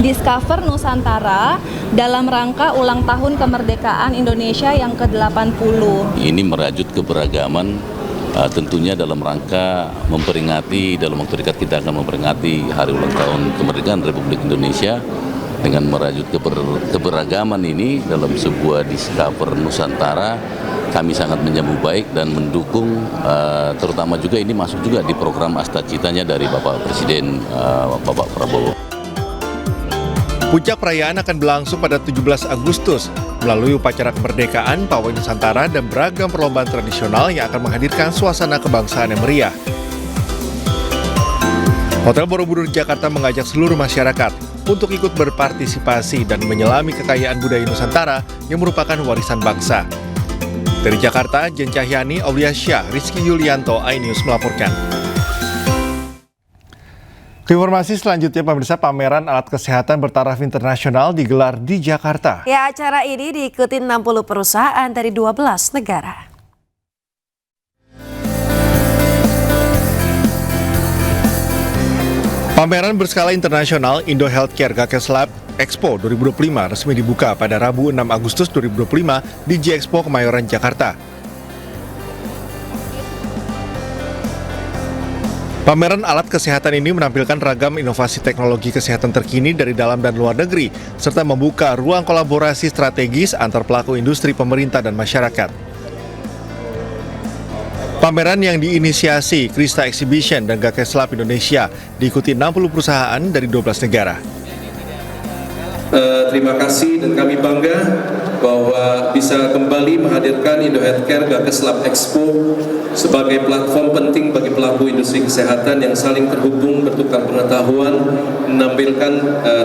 Discover Nusantara dalam rangka ulang tahun kemerdekaan Indonesia yang ke-80. Ini merajut keberagaman, tentunya dalam rangka memperingati, dalam waktu dekat kita akan memperingati hari ulang tahun kemerdekaan Republik Indonesia. Dengan merajut keberagaman ini dalam sebuah Discover Nusantara, kami sangat menyambut baik dan mendukung, terutama juga ini masuk juga di program Astacitanya dari Bapak Presiden Bapak Prabowo. Puncak perayaan akan berlangsung pada 17 Agustus melalui upacara kemerdekaan, pawai Nusantara, dan beragam perlombaan tradisional yang akan menghadirkan suasana kebangsaan yang meriah. Hotel Borobudur Jakarta mengajak seluruh masyarakat untuk ikut berpartisipasi dan menyelami kekayaan budaya Nusantara yang merupakan warisan bangsa. Dari Jakarta, Jen Cahyani, Aulia Syah, Rizky Yulianto, iNews melaporkan. Informasi selanjutnya, pemirsa, pameran alat kesehatan bertaraf internasional digelar di Jakarta. Ya, acara ini diikuti 60 perusahaan dari 12 negara. Pameran berskala internasional Indo Healthcare Gakes Lab Expo 2025 resmi dibuka pada Rabu 6 Agustus 2025 di G-Expo Kemayoran, Jakarta. Pameran alat kesehatan ini menampilkan ragam inovasi teknologi kesehatan terkini dari dalam dan luar negeri, serta membuka ruang kolaborasi strategis antar pelaku industri, pemerintah, dan masyarakat. Pameran yang diinisiasi Krista Exhibition dan Gakes Lab Indonesia diikuti 60 perusahaan dari 12 negara. Terima kasih dan kami bangga bahwa bisa kembali menghadirkan Indo Healthcare Gakes Lab Expo sebagai platform penting bagi pelaku industri kesehatan yang saling terhubung, bertukar pengetahuan, menampilkan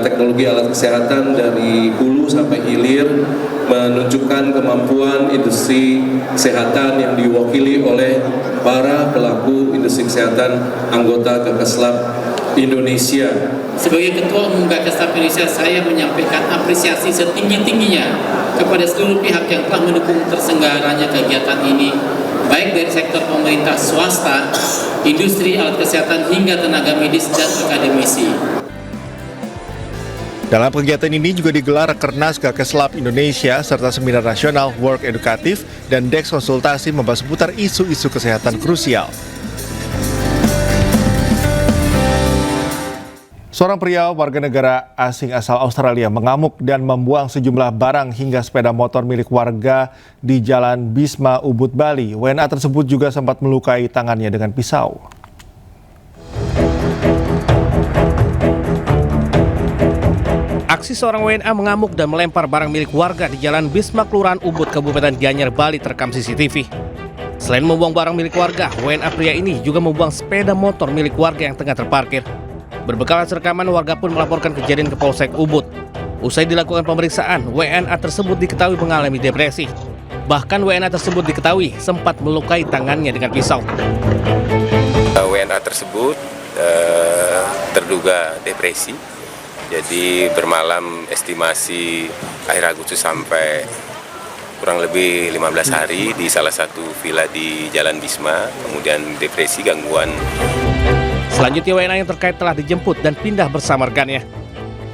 teknologi alat kesehatan dari hulu sampai hilir, menunjukkan kemampuan industri kesehatan yang diwakili oleh para pelaku industri kesehatan anggota Gakes Lab Indonesia. Sebagai Ketua Umum Gakes Lab Indonesia, saya menyampaikan apresiasi setinggi-tingginya kepada seluruh pihak yang telah mendukung terselenggaranya kegiatan ini, baik dari sektor pemerintah, swasta, industri alat kesehatan, hingga tenaga medis dan akademisi. Dalam kegiatan ini juga digelar Rakernas Gakes Lab Indonesia serta seminar nasional Work Edukatif dan Deks konsultasi membahas seputar isu-isu kesehatan krusial. Seorang pria warga negara asing asal Australia mengamuk dan membuang sejumlah barang hingga sepeda motor milik warga di Jalan Bisma, Ubud, Bali. WNA tersebut juga sempat melukai tangannya dengan pisau. Aksi seorang WNA mengamuk dan melempar barang milik warga di Jalan Bisma, Kelurahan Ubud, Kabupaten Gianyar, Bali terekam CCTV. Selain membuang barang milik warga, WNA pria ini juga membuang sepeda motor milik warga yang tengah terparkir. Berbekal hasil rekaman, warga pun melaporkan kejadian ke Polsek Ubud. Usai dilakukan pemeriksaan, WNA tersebut diketahui mengalami depresi. Bahkan WNA tersebut diketahui sempat melukai tangannya dengan pisau. WNA tersebut terduga depresi. Jadi bermalam estimasi akhir Agustus sampai kurang lebih 15 hari di salah satu villa di Jalan Bisma, kemudian depresi, gangguan. Selanjutnya WNA yang terkait telah dijemput dan pindah bersama rekannya.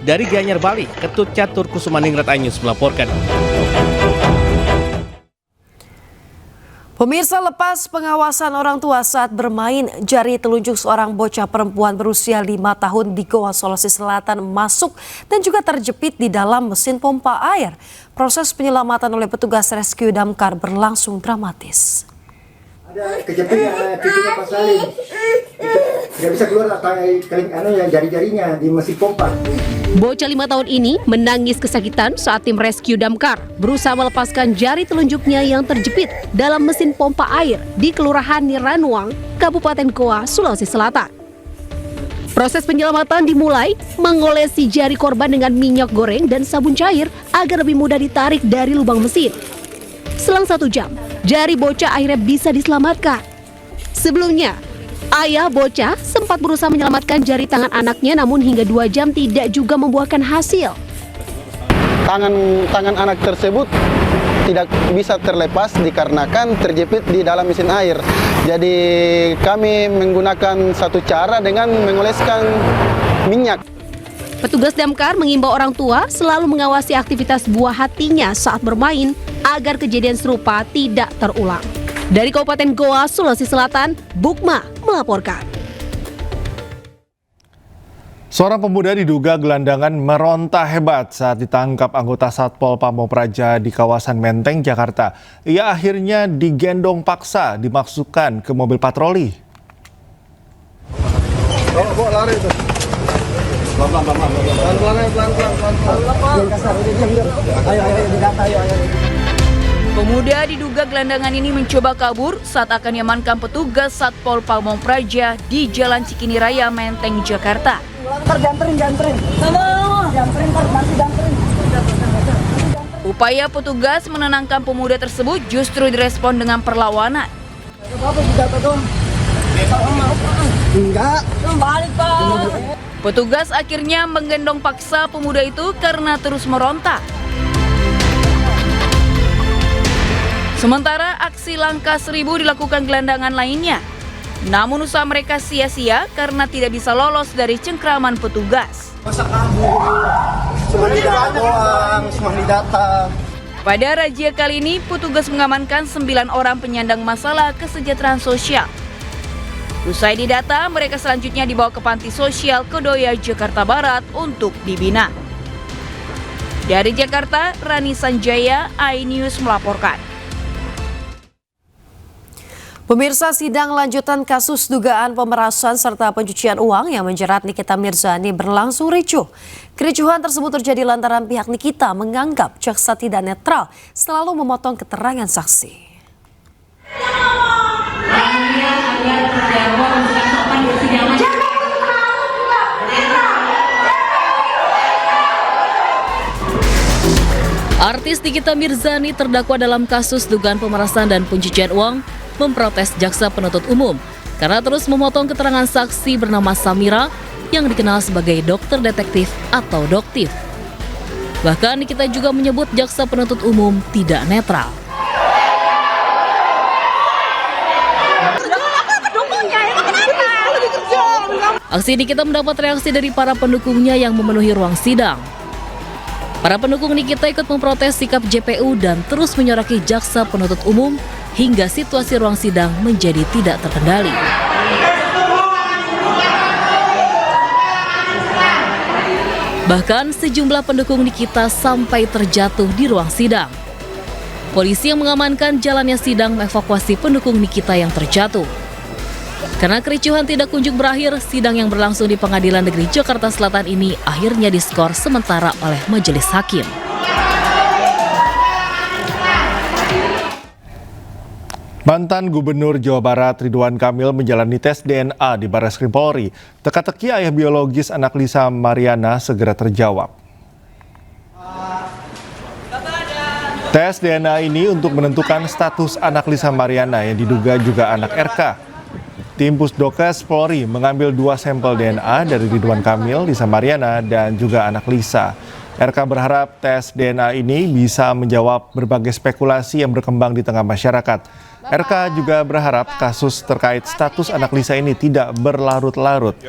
Dari Gianyar, Bali, Ketut Catur Kusumaningrat, iNews melaporkan. Pemirsa, lepas pengawasan orang tua saat bermain, jari telunjuk seorang bocah perempuan berusia 5 tahun di Goa, Sulawesi Selatan masuk dan juga terjepit di dalam mesin pompa air. Proses penyelamatan oleh petugas rescue damkar berlangsung dramatis. Ada kejepit pipinya Pak Salim. Tidak bisa keluar jari-jarinya di mesin pompa. Bocah 5 tahun ini menangis kesakitan saat tim rescue damkar berusaha melepaskan jari telunjuknya yang terjepit dalam mesin pompa air di Kelurahan Niranuang, Kabupaten Goa, Sulawesi Selatan. Proses penyelamatan dimulai mengolesi jari korban dengan minyak goreng dan sabun cair agar lebih mudah ditarik dari lubang mesin. Selang 1 jam, jari bocah akhirnya bisa diselamatkan. Sebelumnya, ayah bocah sempat berusaha menyelamatkan jari tangan anaknya, namun hingga 2 jam tidak juga membuahkan hasil. Tangan anak tersebut tidak bisa terlepas dikarenakan terjepit di dalam mesin air. Jadi kami menggunakan satu cara dengan mengoleskan minyak. Petugas damkar mengimbau orang tua selalu mengawasi aktivitas buah hatinya saat bermain agar kejadian serupa tidak terulang. Dari Kabupaten Goa, Sulawesi Selatan, Bukma melaporkan. Seorang pemuda diduga gelandangan meronta hebat saat ditangkap anggota Satpol Pamong Praja di kawasan Menteng, Jakarta. Ia akhirnya digendong paksa dimasukkan ke mobil patroli. Bawa lari itu. Pemuda diduga gelandangan ini mencoba kabur saat akan diamankan petugas Satpol Pamong Praja di Jalan Cikini Raya, Menteng, Jakarta. Upaya petugas menenangkan pemuda tersebut justru direspon dengan perlawanan. Petugas akhirnya menggendong paksa pemuda itu karena terus meronta. Sementara aksi langkah 1000 dilakukan gelandangan lainnya. Namun usaha mereka sia-sia karena tidak bisa lolos dari cengkraman petugas. Pada razia kali ini, petugas mengamankan 9 orang penyandang masalah kesejahteraan sosial. Usai didata, mereka selanjutnya dibawa ke panti sosial Kedoya, Jakarta Barat untuk dibina. Dari Jakarta, Rani Sanjaya, iNews melaporkan. Pemirsa, sidang lanjutan kasus dugaan pemerasan serta pencucian uang yang menjerat Nikita Mirzani berlangsung ricuh. Kericuhan tersebut terjadi lantaran pihak Nikita menganggap jaksa tidak netral selalu memotong keterangan saksi. Artis Nikita Mirzani terdakwa dalam kasus dugaan pemerasan dan pencucian uang memprotes jaksa penuntut umum karena terus memotong keterangan saksi bernama Samira yang dikenal sebagai dokter detektif atau doktif. Bahkan Nikita juga menyebut jaksa penuntut umum tidak netral. Aksi Nikita mendapat reaksi dari para pendukungnya yang memenuhi ruang sidang. Para pendukung Nikita ikut memprotes sikap JPU dan terus menyoraki jaksa penuntut umum hingga situasi ruang sidang menjadi tidak terkendali. Bahkan sejumlah pendukung Nikita sampai terjatuh di ruang sidang. Polisi yang mengamankan jalannya sidang mengevakuasi pendukung Nikita yang terjatuh. Karena kericuhan tidak kunjung berakhir, sidang yang berlangsung di Pengadilan Negeri Jakarta Selatan ini akhirnya diskor sementara oleh majelis hakim. Mantan Gubernur Jawa Barat Ridwan Kamil menjalani tes DNA di Barreskrim Polri. Teka-teki ayah biologis anak Lisa Mariana segera terjawab. Tes DNA ini untuk menentukan status anak Lisa Mariana yang diduga juga anak RK. Tim Pusdokes Polri mengambil 2 sampel DNA dari Ridwan Kamil, Lisa Mariana, dan juga anak Lisa. RK berharap tes DNA ini bisa menjawab berbagai spekulasi yang berkembang di tengah masyarakat. RK juga berharap kasus terkait status anak Lisa ini tidak berlarut-larut.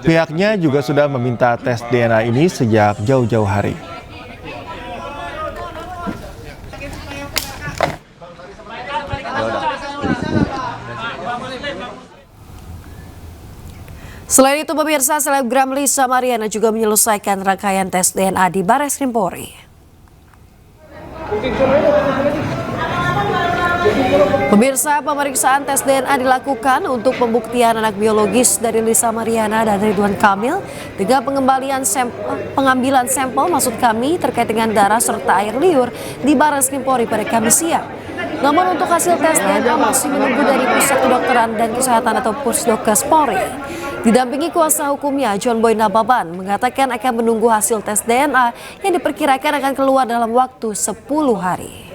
Pihaknya juga sudah meminta tes DNA ini sejak jauh-jauh hari. Selain itu, pemirsa, selebgram Lisa Mariana juga menyelesaikan rangkaian tes DNA di Barreskrim Polri. Pemirsa, pemeriksaan tes DNA dilakukan untuk pembuktian anak biologis dari Lisa Mariana dan Ridwan Kamil dengan pengambilan sampel maksud kami terkait dengan darah serta air liur di Barreskrim Polri pada Kamis siang. Namun untuk hasil tes DNA masih menunggu dari Pusat Kedokteran dan Kesehatan atau Pusdokes Polri. Didampingi kuasa hukumnya, John Boy Nababan mengatakan akan menunggu hasil tes DNA yang diperkirakan akan keluar dalam waktu 10 hari.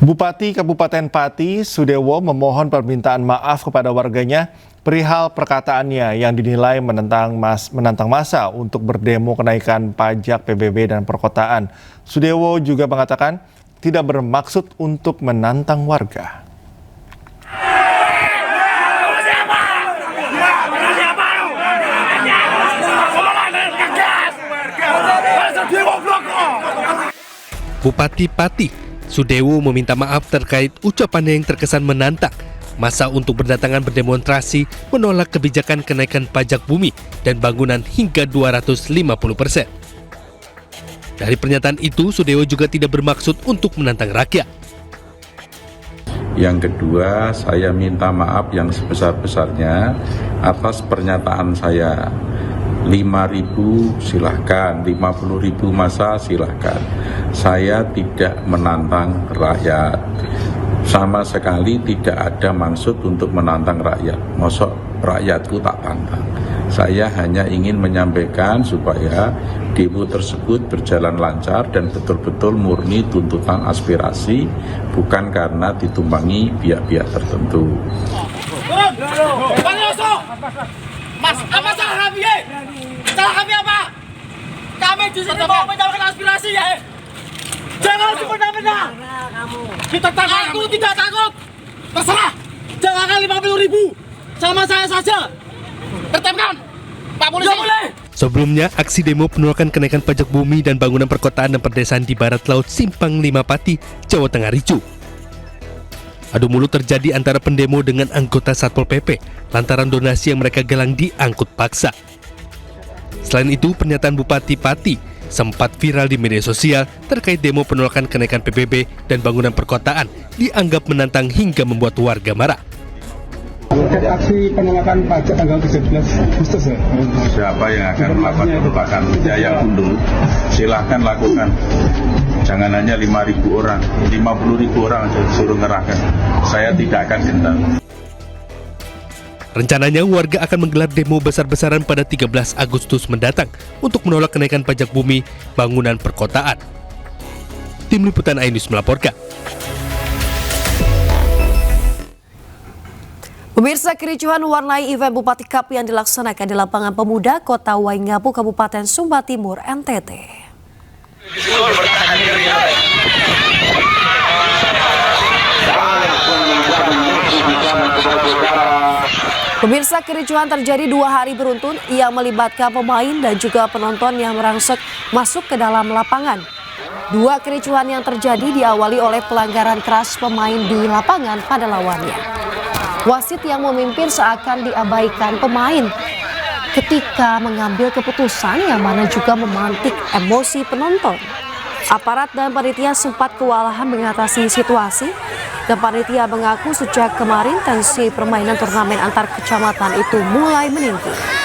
Bupati Kabupaten Pati, Sudewo, memohon permintaan maaf kepada warganya perihal perkataannya yang dinilai menantang massa untuk berdemo kenaikan pajak PBB dan perkotaan. Sudewo juga mengatakan tidak bermaksud untuk menantang warga. Bupati Pati, Sudewo meminta maaf terkait ucapannya yang terkesan menantang masa untuk berdatangan berdemonstrasi menolak kebijakan kenaikan pajak bumi dan bangunan hingga 250%. Dari pernyataan itu, Sudewo juga tidak bermaksud untuk menantang rakyat. Yang kedua, saya minta maaf yang sebesar-besarnya atas pernyataan saya. 5.000 silahkan, 50.000 masa silahkan. Saya tidak menantang rakyat. Sama sekali tidak ada maksud untuk menantang rakyat. Mosok rakyatku tak tantang. Saya hanya ingin menyampaikan supaya demo tersebut berjalan lancar dan betul-betul murni tuntutan aspirasi, bukan karena ditumpangi pihak-pihak tertentu. Mas, apa salah kami? Salah kami apa? Kami di sini mau menyampaikan aspirasi ya. Jangan semena-mena. Kita takut. Aku tidak takut. Terserah. Jangan 50.000. Sama saya saja. Tertipkan. Pak Polisi. Sebelumnya, aksi demo penolakan kenaikan pajak bumi dan bangunan perkotaan dan perdesaan di barat laut Simpang 5 Pati, Jawa Tengah ricuh. Adu mulut terjadi antara pendemo dengan anggota Satpol PP lantaran donasi yang mereka galang diangkut paksa. Selain itu, pernyataan Bupati Pati sempat viral di media sosial terkait demo penolakan kenaikan PBB dan bangunan perkotaan dianggap menantang hingga membuat warga marah. Terkait aksi penolakan pajak tanggal 17 Agustus ya? Siapa yang akan melakukan penolakan? Ya yang undur, silahkan lakukan. Jangan hanya 5.000 orang, 50.000 orang aja disuruh ngerahkan. Saya tidak akan gentar. Rencananya warga akan menggelar demo besar-besaran pada 13 Agustus mendatang untuk menolak kenaikan pajak bumi bangunan perkotaan. Tim Liputan iNews melaporkan. Pemirsa, kericuhan warnai event Bupati Cup yang dilaksanakan di lapangan pemuda Kota Waingapu, Kabupaten Sumba Timur, NTT. Pemirsa, kericuhan terjadi 2 hari beruntun yang melibatkan pemain dan juga penonton yang merangsek masuk ke dalam lapangan. 2 kericuhan yang terjadi diawali oleh pelanggaran keras pemain di lapangan pada lawannya. Wasit yang memimpin seakan diabaikan pemain ketika mengambil keputusan yang mana juga memantik emosi penonton. Aparat dan panitia sempat kewalahan mengatasi situasi, dan panitia mengaku sejak kemarin tensi permainan turnamen antar kecamatan itu mulai meninggi.